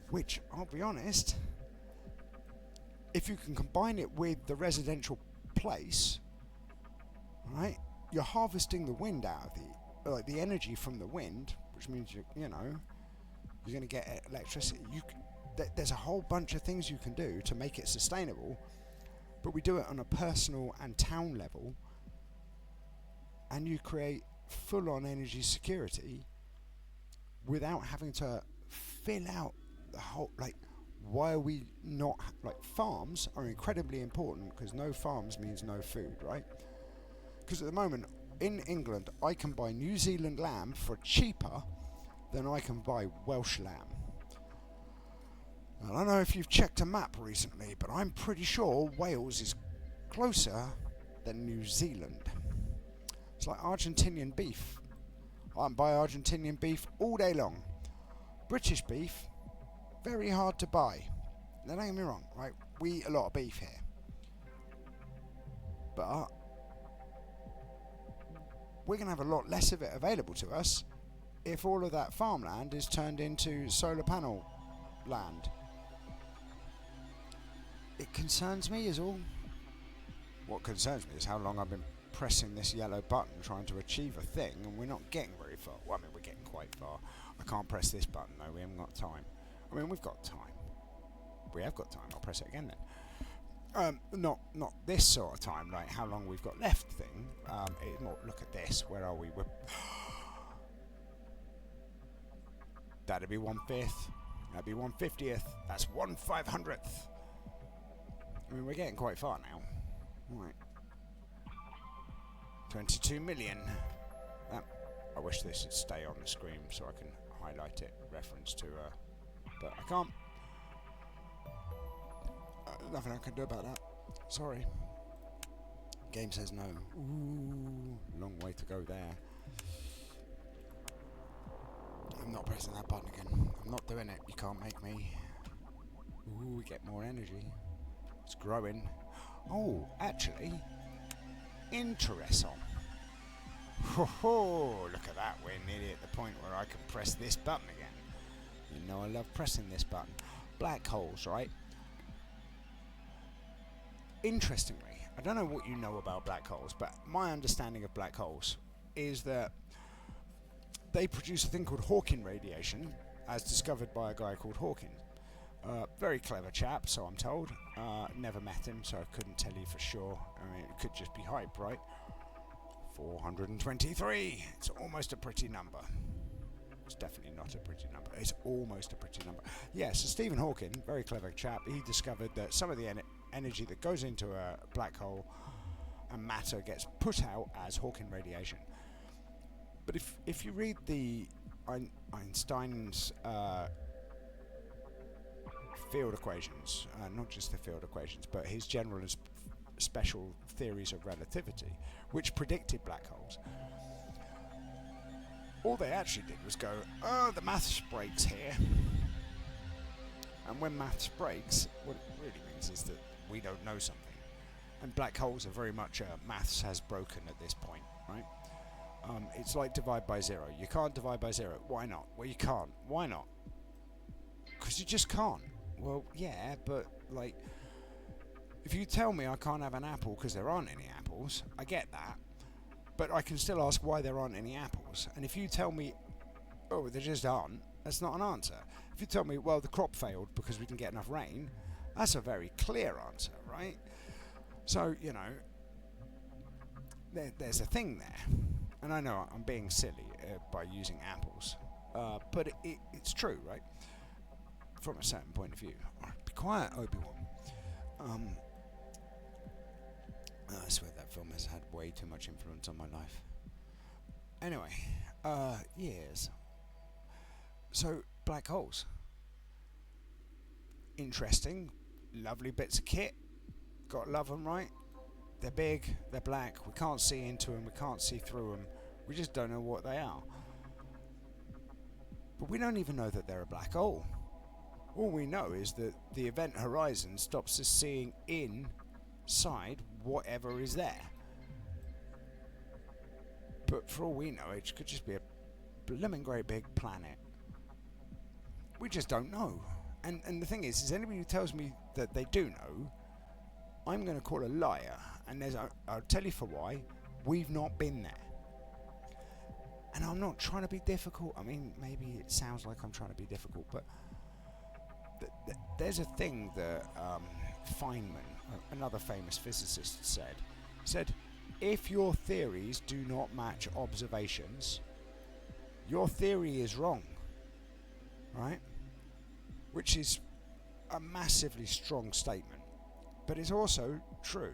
Which, I'll be honest, if you can combine it with the residential place, right, you're harvesting the wind out of the energy from the wind, which means you're going to get electricity. There's a whole bunch of things you can do to make it sustainable, but we do it on a personal and town level, and you create full-on energy security without having to fill out the whole, like, why are we not, farms are incredibly important, because no farms means no food, right? Because at the moment, in England, I can buy New Zealand lamb for cheaper than I can buy Welsh lamb. I don't know if you've checked a map recently, but I'm pretty sure Wales is closer than New Zealand. It's like Argentinian beef. I can buy Argentinian beef all day long. British beef, very hard to buy. Now, don't get me wrong, right? We eat a lot of beef here. But we're going to have a lot less of it available to us if all of that farmland is turned into solar panel land. It concerns me is all. What concerns me is how long I've been pressing this yellow button trying to achieve a thing, and we're not getting very far. Well, I mean, we're getting quite far. I can't press this button though, we haven't got time. I mean, we've got time. We have got time, I'll press it again then. Not this sort of time, like how long we've got left thing. It's more, look at this, where are we? That'd be 1/5. That'd be 1/50th. That's 1/500th. I mean, we're getting quite far now. Right. 22 million. I wish this would stay on the screen so I can highlight it, reference to, but I can't. Nothing I can do about that. Sorry. Game says no. Ooh, long way to go there. I'm not pressing that button again. I'm not doing it. You can't make me. Ooh, we get more energy. It's growing. Oh, actually, interesting. Ho ho! Look at that. We're nearly at the point where I can press this button again. You know I love pressing this button. Black holes, right? Interestingly, I don't know what you know about black holes, but my understanding of black holes is that they produce a thing called Hawking radiation, as discovered by a guy called Hawking. Very clever chap, so I'm told. Never met him, so I couldn't tell you for sure. I mean, it could just be hype, right? 423. It's almost a pretty number. It's definitely not a pretty number. It's almost a pretty number. Yeah, so Stephen Hawking, very clever chap, he discovered that some of the energy that goes into a black hole and matter gets put out as Hawking radiation. But if you read the Einstein's field equations, not just the field equations, but his general and special theories of relativity, which predicted black holes, all they actually did was go, oh, the maths breaks here. And when maths breaks, what it really means is that we don't know something. And black holes are very much maths has broken at this point, right? It's like divide by zero. You can't divide by zero. Why not? Well, you can't. Why not? Because you just can't. Well, yeah, but like, if you tell me I can't have an apple because there aren't any apples, I get that. But I can still ask why there aren't any apples. And if you tell me, oh, there just aren't, that's not an answer. If you tell me, well, the crop failed because we didn't get enough rain, that's a very clear answer, right? So, you know, there's a thing there. And I know I'm being silly by using apples, but it's true, right? From a certain point of view. All right, be quiet, Obi-Wan. I swear that film has had way too much influence on my life. Anyway, yes. So, black holes. Interesting, lovely bits of kit. Gotta love them, right? They're big, they're black, we can't see into them, we can't see through them, we just don't know what they are. But we don't even know that they're a black hole. All we know is that the event horizon stops us seeing inside whatever is there. But for all we know, it could just be a blooming great big planet. We just don't know. And the thing is anybody who tells me that they do know, I'm going to call a liar. And I'll tell you for why. We've not been there. And I'm not trying to be difficult. I mean, maybe it sounds like I'm trying to be difficult, but there's a thing that Feynman, another famous physicist, said, if your theories do not match observations, your theory is wrong, right? Which is a massively strong statement, but it's also true,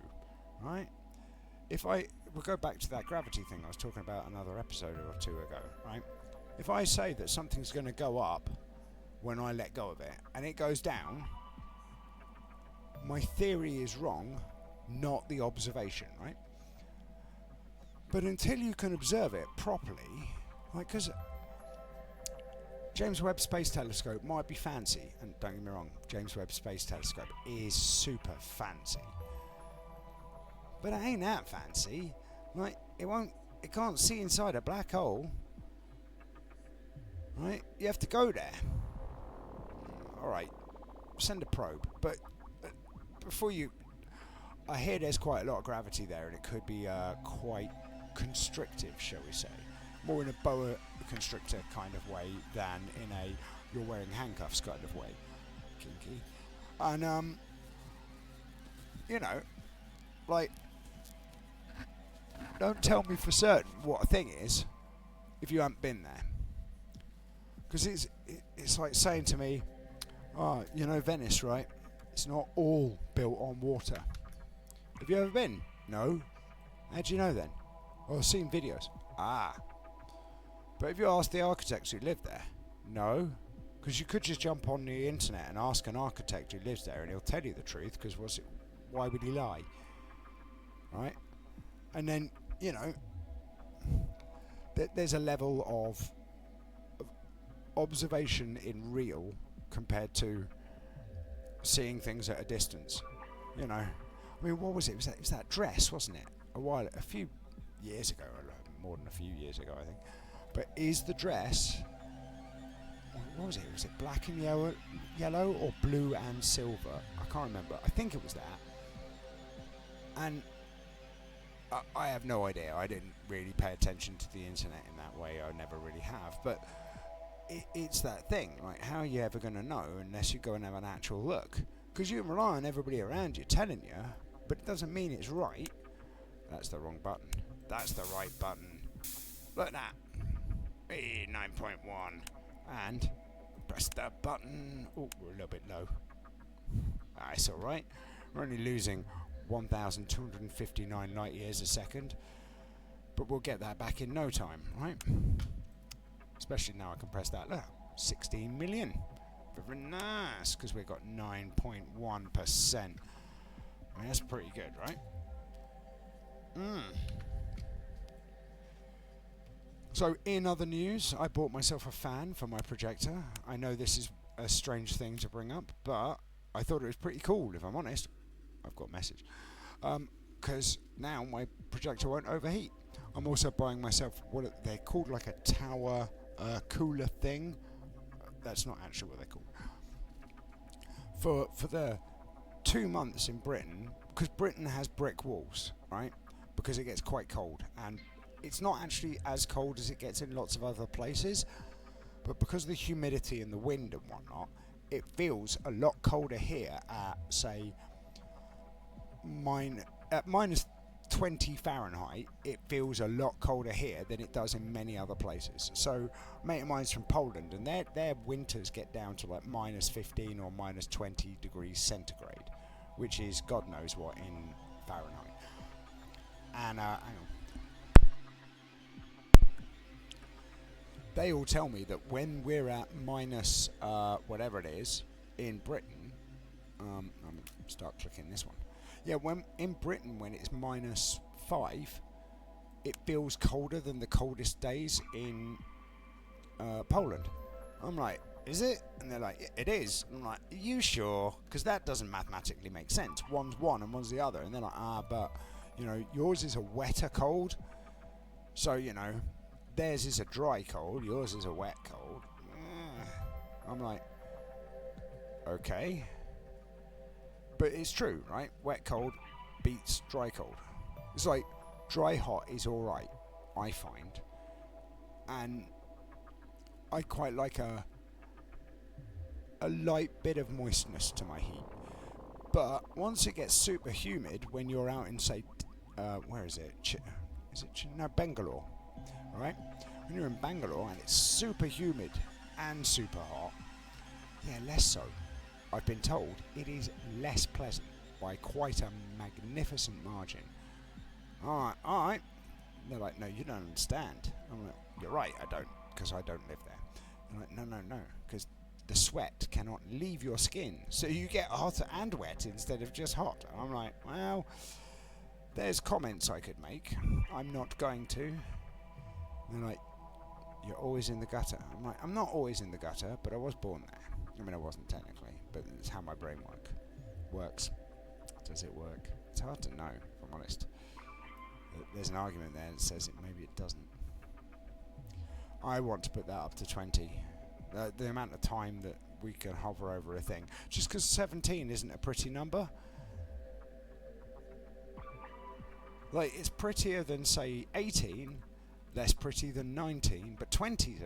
right? We'll go back to that gravity thing I was talking about another episode or two ago, right? If I say that something's going to go up when I let go of it, and it goes down, my theory is wrong, not the observation, right? But until you can observe it properly, like, because James Webb Space Telescope might be fancy, and don't get me wrong, James Webb Space Telescope is super fancy, but it ain't that fancy. Like, it can't see inside a black hole, right? You have to go there. Alright, send a probe, but before I hear there's quite a lot of gravity there, and it could be quite constrictive, shall we say, more in a boa constrictor kind of way than in a you're wearing handcuffs kind of way, kinky. And like, don't tell me for certain what a thing is if you haven't been there, because it's like saying to me, oh, you know Venice, right? It's not all built on water. Have you ever been? No. How do you know then? Oh, I've seen videos. Ah. But if you ask the architects who live there, no. Because you could just jump on the internet and ask an architect who lives there and he'll tell you the truth, because why would he lie? Right? And then, there's a level of observation in real compared to seeing things at a distance. I mean, what was it? It was that dress, wasn't it? A few years ago, or more than a few years ago, I think. But is the dress, what was it? Was it black and yellow or blue and silver? I can't remember. I think it was that. And I have no idea. I didn't really pay attention to the internet in that way. I never really have. But it's that thing. Like, how are you ever going to know unless you go and have an actual look? Because you can rely on everybody around you telling you, but it doesn't mean it's right. That's the wrong button. That's the right button. Look at that. Hey, 9.1. And press the button. Oh, we're a little bit low. It's alright. We're only losing 1,259 light years a second. But we'll get that back in no time, right? Especially now I can press that. Look, 16 million. Very nice, because we've got 9.1%. I mean, that's pretty good, right? So, in other news, I bought myself a fan for my projector. I know this is a strange thing to bring up, but I thought it was pretty cool, if I'm honest. I've got a message. Because now my projector won't overheat. I'm also buying myself what they're called, like a tower cooler thing. That's not actually what they're called. For the 2 months in Britain, because Britain has brick walls, right? Because it gets quite cold, and it's not actually as cold as it gets in lots of other places, but because of the humidity and the wind and whatnot, it feels a lot colder here at, say, minus 20 Fahrenheit. It feels a lot colder here than it does in many other places. So, a mate of mine's from Poland, and their winters get down to like minus 15 or minus 20 degrees centigrade, which is God knows what in Fahrenheit. And hang on. They all tell me that when we're at minus whatever it is in Britain, I'm going to start clicking this one. Yeah, when in Britain, when it's minus 5, it feels colder than the coldest days in Poland. I'm like, is it? And they're like, it is. And I'm like, are you sure? Because that doesn't mathematically make sense. One's one and one's the other. And they're like, but yours is a wetter cold. So, you know, theirs is a dry cold, yours is a wet cold. I'm like, okay. But it's true, right? Wet cold beats dry cold. It's like dry hot is alright, I find. And I quite like a light bit of moistness to my heat. But once it gets super humid, when you're out in, say, where is it? Bangalore, right? When you're in Bangalore and it's super humid and super hot, yeah, less so. I've been told it is less pleasant by quite a magnificent margin. Alright. They're like, no, you don't understand. I'm like, you're right, I don't, because I don't live there. I'm like, no, because the sweat cannot leave your skin, so you get hot and wet instead of just hot. And I'm like, well, there's comments I could make. I'm not going to. And they're like, you're always in the gutter. I'm like, I'm not always in the gutter, but I was born there. I mean, I wasn't technically, but it's how my brain works. Does it work? It's hard to know, if I'm honest. There's an argument there that says maybe it doesn't. I want to put that up to 20. The amount of time that we can hover over a thing. Just because 17 isn't a pretty number. Like, it's prettier than, say, 18, less pretty than 19, but 20's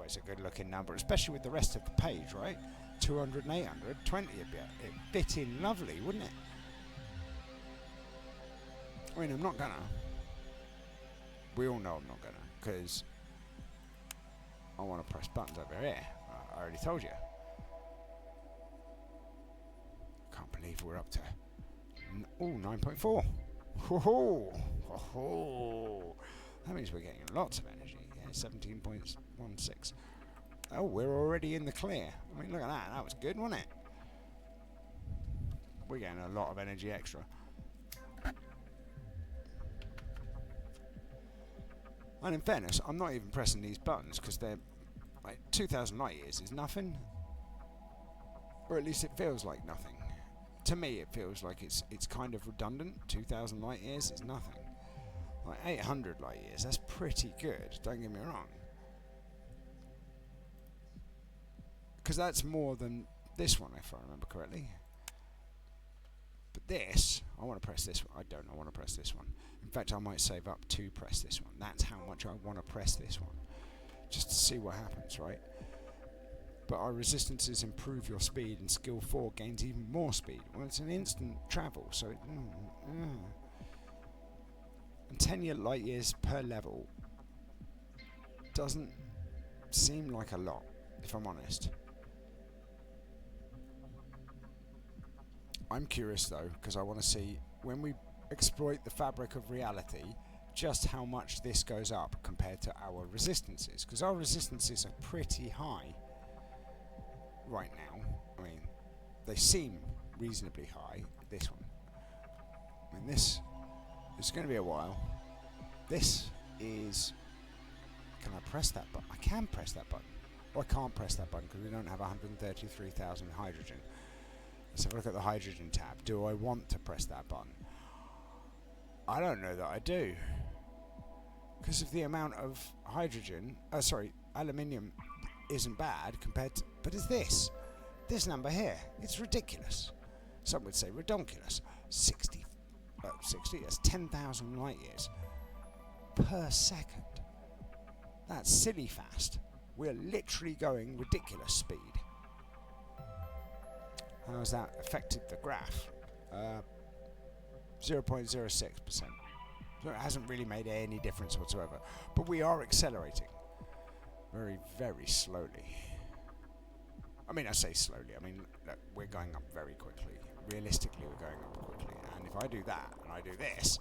it's a good looking number, especially with the rest of the page, right? 200 and 800, 20 it'd fit in lovely, wouldn't it? I mean, I'm not gonna. We all know I'm not gonna, because I want to press buttons over here. I already told you. Can't believe we're up to 9.4. That means we're getting lots of energy. Yeah, 17.16. Oh, we're already in the clear. I mean, look at that. That was good, wasn't it? We're getting a lot of energy extra. And in fairness, I'm not even pressing these buttons because they're like 2,000 light years is nothing, or at least it feels like nothing. To me, it feels like it's kind of redundant. 2,000 light years is nothing. Like 800 light years, that's pretty good. Don't get me wrong, because that's more than this one, if I remember correctly. But this, I want to press this one. I don't. I want to press this one. In fact, I might save up to press this one. That's how much I want to press this one, just to see what happens, right? But our resistances improve your speed, and skill 4 gains even more speed. Well, it's an instant travel, so and 10 light years per level doesn't seem like a lot, if I'm honest. I'm curious though, because I want to see when we exploit the fabric of reality just how much this goes up compared to our resistances, because our resistances are pretty high right now. I mean, they seem reasonably high. This one, I mean, this is going to be a while. This is, can I press that button? I can press that button, or I can't press that button because we don't have 133,000 hydrogen. Let's have a look at the hydrogen tab. Do I want to press that button? I don't know that I do, because of the amount of hydrogen, aluminium isn't bad compared to, but it's this number here. It's ridiculous. Some would say redonkulous. 60, that's 10,000 light years per second. That's silly fast. We're literally going ridiculous speed. How has that affected the graph? 0.06%. So it hasn't really made any difference whatsoever. But we are accelerating very, very slowly. I mean, I say slowly. I mean, look, we're going up very quickly. Realistically, we're going up quickly. And if I do that and I do this,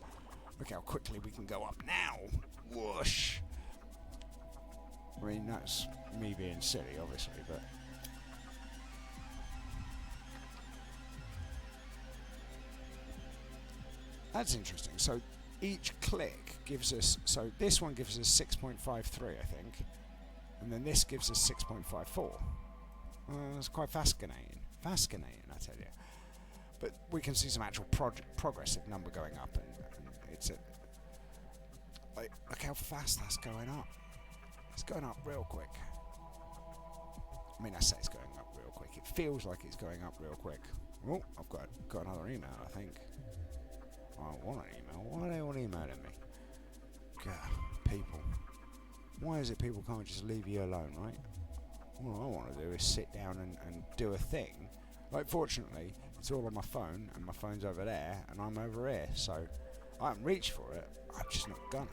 look how quickly we can go up now. Whoosh! I mean, that's me being silly, obviously, but that's interesting. So each click gives us, so this one gives us 6.53, I think, and then this gives us 6.54. It's quite fascinating, I tell you. But we can see some actual progressive number going up, and it's a, like, look how fast that's going up. It's going up real quick. I mean, I say it's going up real quick. It feels like it's going up real quick. Oh, I've got another email, I think. I want an email. Why are they all emailing me? God, people. Why is it people can't just leave you alone, right? All I want to do is sit down and do a thing. Like, fortunately, it's all on my phone, and my phone's over there, and I'm over here, so I haven't reached for it. I'm just not gonna.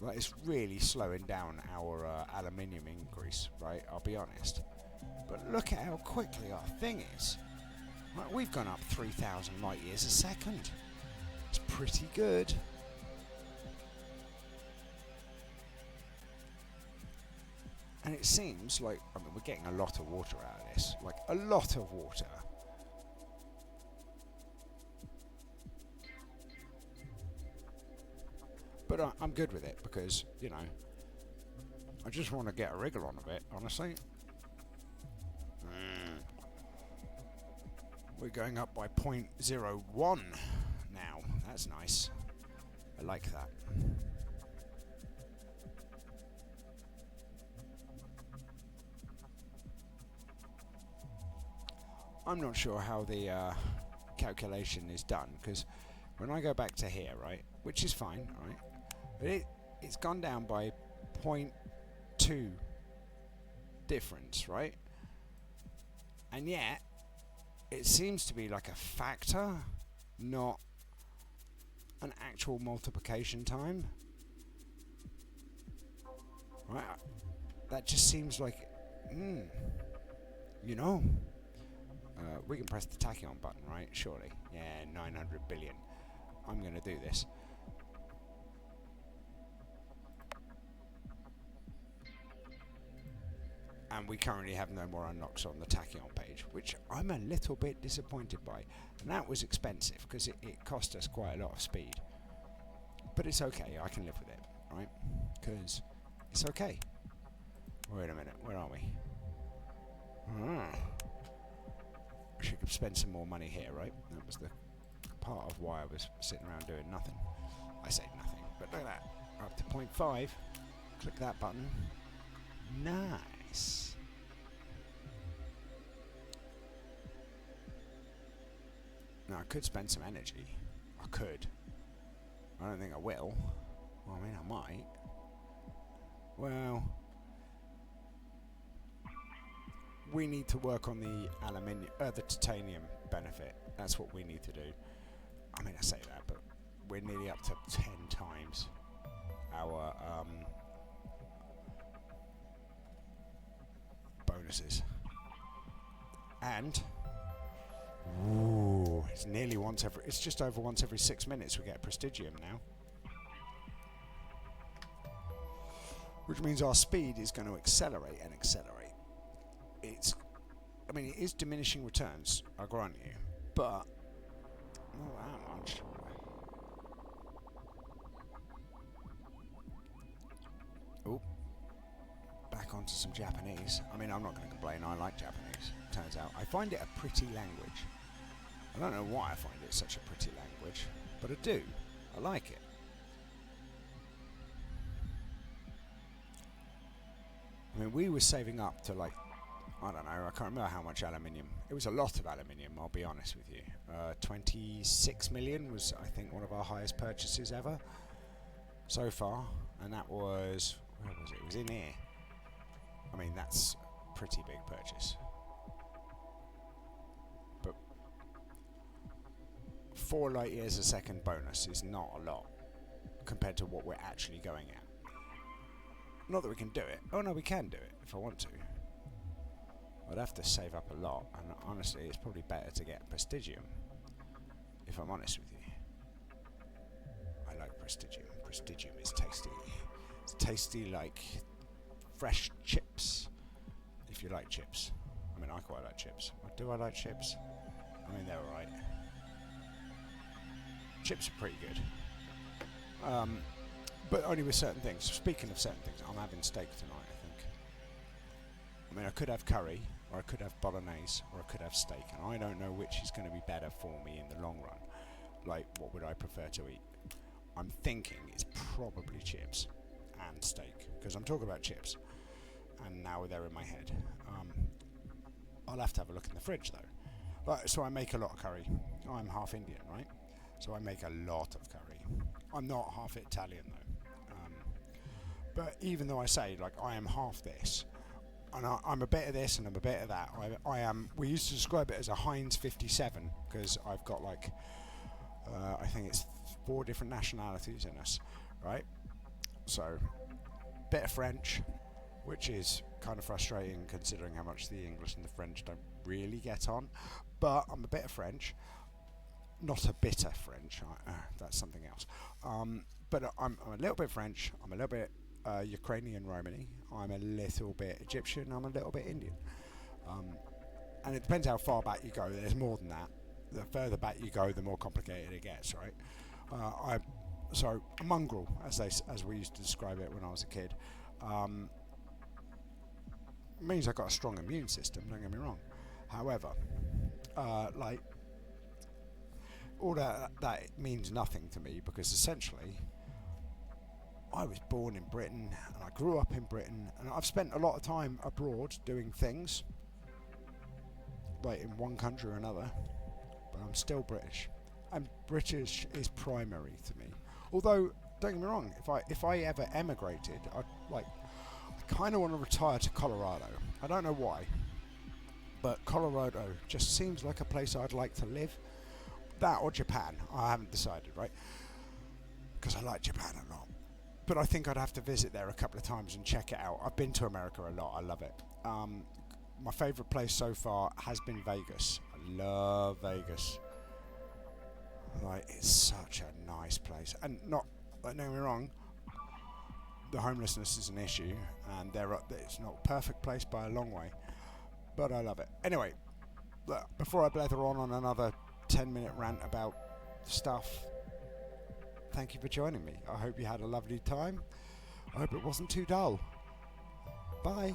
Like, it's really slowing down our aluminium increase, right? I'll be honest. But look at how quickly our thing is. Like, we've gone up 3,000 light years a second. It's pretty good. And it seems like, I mean, we're getting a lot of water out of this. Like, a lot of water. But I'm good with it because, you know, I just want to get a wriggle on a bit, honestly. We're going up by 0.01 now. That's nice. I like that. I'm not sure how the calculation is done, because when I go back to here, right, which is fine, right, but it's gone down by 0.2 difference, right, and yet it seems to be like a factor, not an actual multiplication time, right? That just seems like, you know. We can press the tachyon button, right? Surely. Yeah, 900 billion. I'm going to do this. And we currently have no more unlocks on the tachyon page, which I'm a little bit disappointed by. And that was expensive, because it cost us quite a lot of speed. But it's okay, I can live with it, right? Because it's okay. Wait a minute, where are we? I should spend some more money here, right? That was the part of why I was sitting around doing nothing. I say nothing, but look at that. Up to 0.5. Click that button. Nice. Now, I could spend some energy. I could. I don't think I will. Well, I mean, I might. Well, we need to work on the the titanium benefit. That's what we need to do. I mean, I say that, but we're nearly up to 10 times our bonuses. And it's nearly it's just over once every 6 minutes we get Prestigium now. Which means our speed is going to accelerate and accelerate. I mean, it is diminishing returns, I grant you, but not that much. Oh, back onto some Japanese. I mean, I'm not going to complain, I like Japanese, turns out. I find it a pretty language. I don't know why I find it such a pretty language, but I do. I like it. I mean, we were saving up to, like, I don't know, I can't remember how much aluminium. It was a lot of aluminium, I'll be honest with you. 26 million was, I think, one of our highest purchases ever so far. And that was, where was it? It was in here. I mean, that's a pretty big purchase. But 4 light years a second bonus is not a lot compared to what we're actually going at. Not that we can do it. Oh no, we can do it if I want to. I'd have to save up a lot, and honestly, it's probably better to get Prestigium, if I'm honest with you. I like Prestigium. Prestigium is tasty. It's tasty like fresh chips, if you like chips. I mean, I quite like chips. Do I like chips? I mean, they're alright. Chips are pretty good. But only with certain things. Speaking of certain things, I'm having steak tonight, I think. I mean, I could have curry, or I could have bolognese, or I could have steak, and I don't know which is going to be better for me in the long run. Like, what would I prefer to eat? I'm thinking it's probably chips and steak, because I'm talking about chips, and now they're in my head. I'll have to have a look in the fridge though. But, so I make a lot of curry. I'm half Indian, right? So I make a lot of curry. I'm not half Italian though. But even though I say, like, I am half this, and I'm a bit of this and I'm a bit of that, I am, we used to describe it as a Heinz 57, because I've got like, I think it's 4 different nationalities in us, right? So, bit of French, which is kind of frustrating considering how much the English and the French don't really get on, but I'm a bit of French, not a bitter French, that's something else. But I'm a little bit French, I'm a little bit Ukrainian Romani, I'm a little bit Egyptian, I'm a little bit Indian. And it depends how far back you go, there's more than that. The further back you go, the more complicated it gets, right? So a mongrel, as we used to describe it when I was a kid, means I've got a strong immune system, don't get me wrong. However, like, all that means nothing to me, because essentially I was born in Britain and I grew up in Britain, and I've spent a lot of time abroad doing things, like in one country or another, but I'm still British, and British is primary to me. Although, don't get me wrong, if I ever emigrated, I kind of want to retire to Colorado. I don't know why, but Colorado just seems like a place I'd like to live. That or Japan, I haven't decided, right? Because I like Japan a lot. But I think I'd have to visit there a couple of times and check it out. I've been to America a lot, I love it. My favourite place so far has been Vegas. I love Vegas. Like, it's such a nice place. And don't get me wrong, the homelessness is an issue, and it's not a perfect place by a long way, but I love it. Anyway, before I blather on another 10-minute rant about stuff, thank you for joining me. I hope you had a lovely time. I hope it wasn't too dull. Bye.